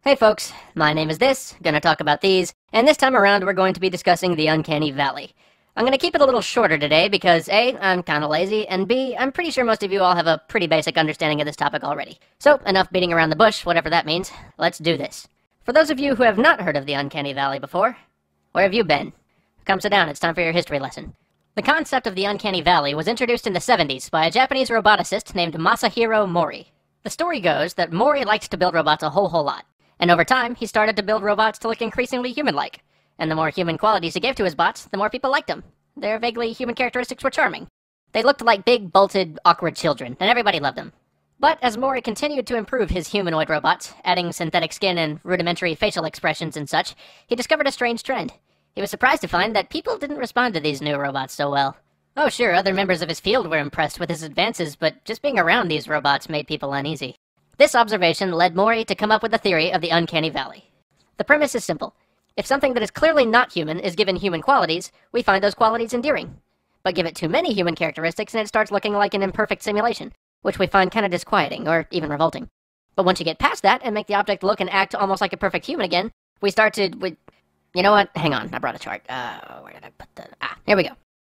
Hey folks, my name is this, gonna talk about these, and this time around we're going to be discussing the Uncanny Valley. I'm gonna keep it a little shorter today because A, I'm kinda lazy, and B, I'm pretty sure most of you all have a pretty basic understanding of this topic already. So, enough beating around the bush, whatever that means. Let's do this. For those of you who have not heard of the Uncanny Valley before, where have you been? Come sit down, it's time for your history lesson. The concept of the Uncanny Valley was introduced in the 70s by a Japanese roboticist named Masahiro Mori. The story goes that Mori liked to build robots a whole lot, and over time he started to build robots to look increasingly human-like. And the more human qualities he gave to his bots, the more people liked them. Their vaguely human characteristics were charming. They looked like big, bolted, awkward children, and everybody loved them. But as Mori continued to improve his humanoid robots, adding synthetic skin and rudimentary facial expressions and such, he discovered a strange trend. He was surprised to find that people didn't respond to these new robots so well. Oh sure, other members of his field were impressed with his advances, but just being around these robots made people uneasy. This observation led Mori to come up with the theory of the Uncanny Valley. The premise is simple. If something that is clearly not human is given human qualities, we find those qualities endearing. But give it too many human characteristics and it starts looking like an imperfect simulation, which we find kind of disquieting, or even revolting. But once you get past that and make the object look and act almost like a perfect human again, we start to... You know what? Hang on, I brought a chart. Where did I put the... here we go.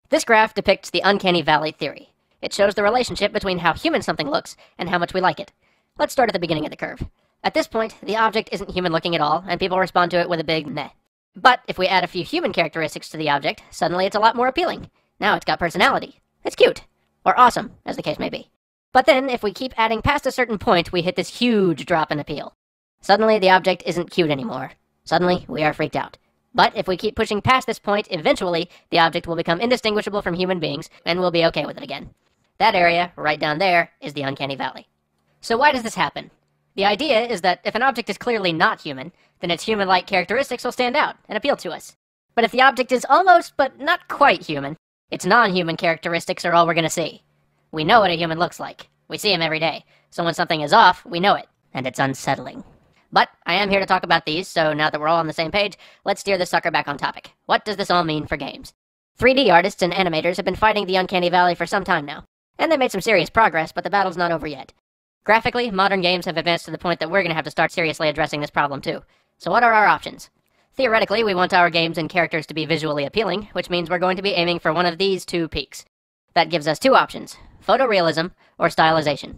This graph depicts the Uncanny Valley theory. It shows the relationship between how human something looks and how much we like it. Let's start at the beginning of the curve. At this point, the object isn't human-looking at all, and people respond to it with a big meh. But if we add a few human characteristics to the object, suddenly it's a lot more appealing. Now it's got personality. It's cute. Or awesome, as the case may be. But then, if we keep adding past a certain point, we hit this huge drop in appeal. Suddenly, the object isn't cute anymore. Suddenly, we are freaked out. But if we keep pushing past this point, eventually, the object will become indistinguishable from human beings, and we'll be okay with it again. That area, right down there, is the Uncanny Valley. So why does this happen? The idea is that if an object is clearly not human, then its human-like characteristics will stand out and appeal to us. But if the object is almost, but not quite human, its non-human characteristics are all we're gonna see. We know what a human looks like. We see him every day. So when something is off, we know it, and it's unsettling. But I am here to talk about these, so now that we're all on the same page, let's steer this sucker back on topic. What does this all mean for games? 3D artists and animators have been fighting the Uncanny Valley for some time now, and they made some serious progress, but the battle's not over yet. Graphically, modern games have advanced to the point that we're going to have to start seriously addressing this problem too. So what are our options? Theoretically, we want our games and characters to be visually appealing, which means we're going to be aiming for one of these two peaks. That gives us two options, photorealism or stylization.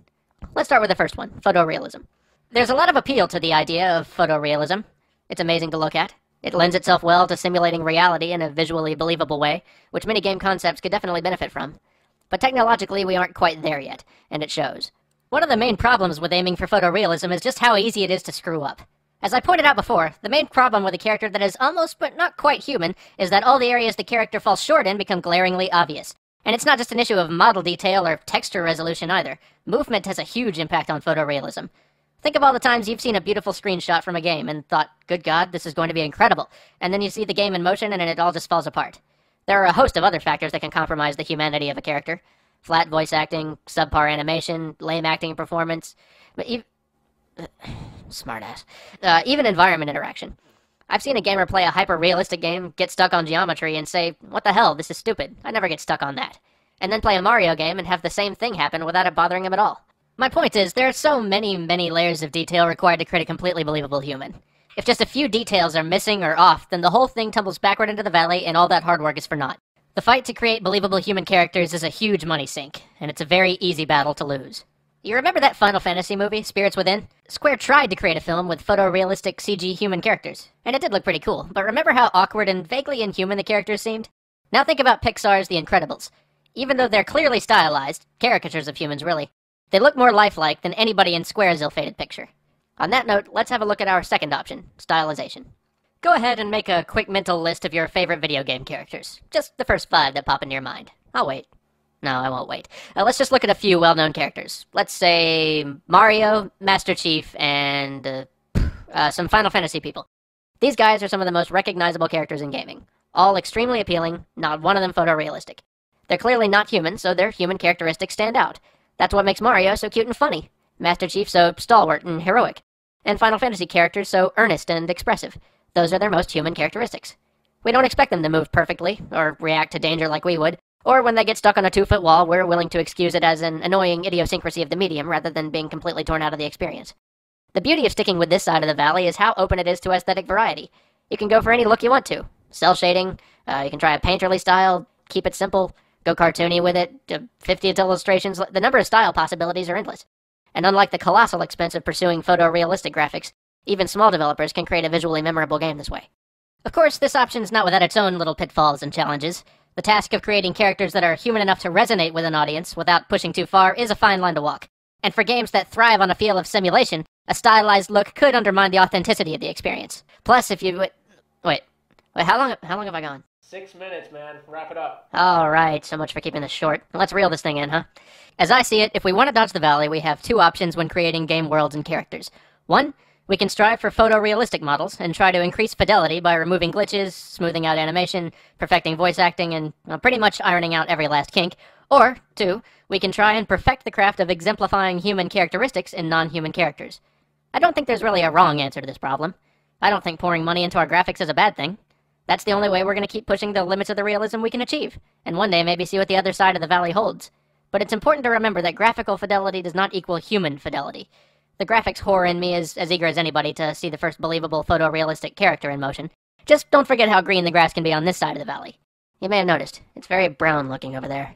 Let's start with the first one, photorealism. There's a lot of appeal to the idea of photorealism. It's amazing to look at. It lends itself well to simulating reality in a visually believable way, which many game concepts could definitely benefit from. But technologically, we aren't quite there yet, and it shows. One of the main problems with aiming for photorealism is just how easy it is to screw up. As I pointed out before, the main problem with a character that is almost but not quite human is that all the areas the character falls short in become glaringly obvious. And it's not just an issue of model detail or texture resolution either. Movement has a huge impact on photorealism. Think of all the times you've seen a beautiful screenshot from a game and thought, good God, this is going to be incredible. And then you see the game in motion and it all just falls apart. There are a host of other factors that can compromise the humanity of a character. Flat voice acting, subpar animation, lame acting and performance, but smartass. Even environment interaction. I've seen a gamer play a hyper-realistic game, get stuck on geometry, and say, what the hell, this is stupid, I never get stuck on that. And then play a Mario game and have the same thing happen without it bothering him at all. My point is, there are so many layers of detail required to create a completely believable human. If just a few details are missing or off, then the whole thing tumbles backward into the valley and all that hard work is for naught. The fight to create believable human characters is a huge money sink, and it's a very easy battle to lose. You remember that Final Fantasy movie, Spirits Within? Square tried to create a film with photorealistic CG human characters, and it did look pretty cool, but remember how awkward and vaguely inhuman the characters seemed? Now think about Pixar's The Incredibles. Even though they're clearly stylized, caricatures of humans really, they look more lifelike than anybody in Square's ill-fated picture. On that note, let's have a look at our second option, stylization. Go ahead and make a quick mental list of your favorite video game characters. Just the first 5 that pop into your mind. I'll wait. No, I won't wait. Let's just look at a few well-known characters. Let's say Mario, Master Chief, and some Final Fantasy people. These guys are some of the most recognizable characters in gaming. All extremely appealing, not one of them photorealistic. They're clearly not human, so their human characteristics stand out. That's what makes Mario so cute and funny. Master Chief so stalwart and heroic. And Final Fantasy characters so earnest and expressive. Those are their most human characteristics. We don't expect them to move perfectly, or react to danger like we would, or when they get stuck on a 2-foot wall, we're willing to excuse it as an annoying idiosyncrasy of the medium rather than being completely torn out of the experience. The beauty of sticking with this side of the valley is how open it is to aesthetic variety. You can go for any look you want to. Cell shading, you can try a painterly style, keep it simple, go cartoony with it, 50 illustrations. The number of style possibilities are endless. And unlike the colossal expense of pursuing photorealistic graphics, even small developers can create a visually memorable game this way. Of course, this option's not without its own little pitfalls and challenges. The task of creating characters that are human enough to resonate with an audience without pushing too far is a fine line to walk. And for games that thrive on a feel of simulation, a stylized look could undermine the authenticity of the experience. Plus, if you... Wait, how long have I gone? 6 minutes, man. Wrap it up. Alright, so much for keeping this short. Let's reel this thing in, huh? As I see it, if we want to dodge the valley, we have two options when creating game worlds and characters. One, we can strive for photorealistic models and try to increase fidelity by removing glitches, smoothing out animation, perfecting voice acting, and pretty much ironing out every last kink. Or, two, we can try and perfect the craft of exemplifying human characteristics in non-human characters. I don't think there's really a wrong answer to this problem. I don't think pouring money into our graphics is a bad thing. That's the only way we're going to keep pushing the limits of the realism we can achieve, and one day maybe see what the other side of the valley holds. But it's important to remember that graphical fidelity does not equal human fidelity. The graphics whore in me is as eager as anybody to see the first believable photorealistic character in motion. Just don't forget how green the grass can be on this side of the valley. You may have noticed, it's very brown looking over there.